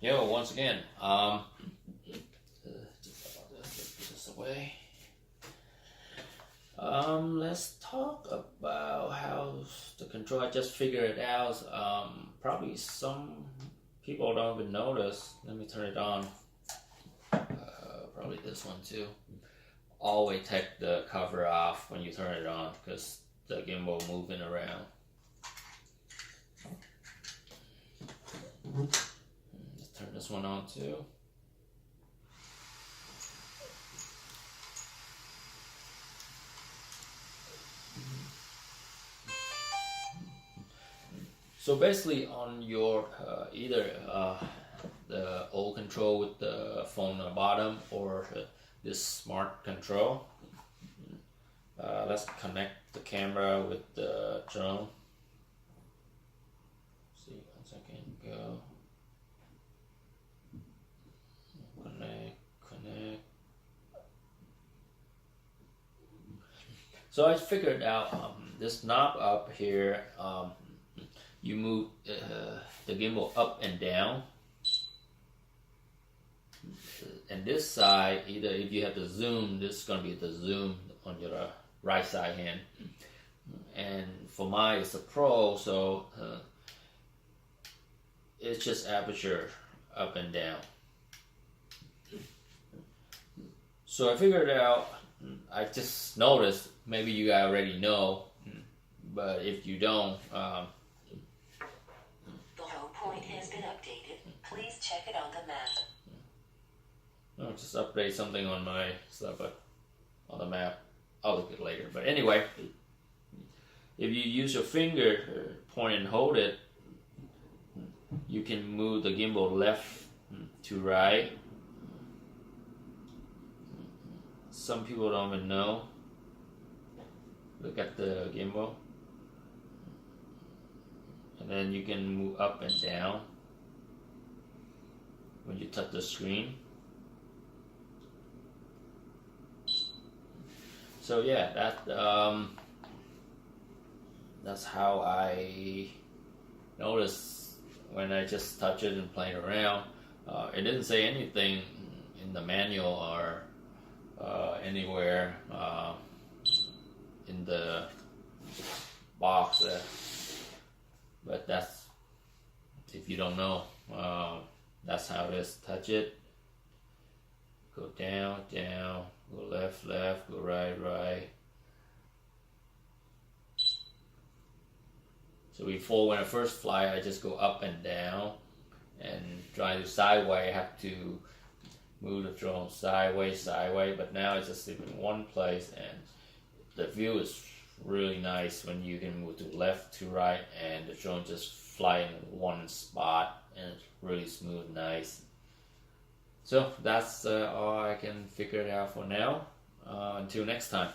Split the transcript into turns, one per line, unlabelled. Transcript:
Yo, once again, just put this away. Let's talk about how the control. I just figured it out. Probably some people don't even notice. Let me turn it on. Probably this one too. Always take the cover off when you turn it on because the gimbal moving around. Let's turn this one on too. So basically on your either the old control with the phone on the bottom or this smart control, let's connect the camera with the drone. See, 1 second, go. Connect. So I figured out this knob up here, you move the gimbal up and down. And this side, either if you have the zoom, this is going to be the zoom on your right side hand. And for mine, it's a Pro, so it's just aperture up and down. So I figured out, I just noticed, maybe you guys already know, but if you don't,
the low point has been updated. Please check it on the map.
I'll just update something on my stuff, but on the map, I'll look at it later. But anyway, if you use your finger, point and hold it, you can move the gimbal left to right. Some people don't even know. Look at the gimbal. And then you can move up and down when you touch the screen. So yeah, that's how I noticed when I just touch it and playing around. It didn't say anything in the manual or anywhere in the box, but that's, if you don't know, that's how it is. Touch it, go down, down, go left, left, go right, right. So before, when I first fly, I just go up and down, and try to sideways, I have to move the drone sideways, but now it's just in one place, and the view is really nice when you can move to left to right, and the drone just fly in one spot, and it's really smooth, nice. So that's all I can figure it out for now. Until next time.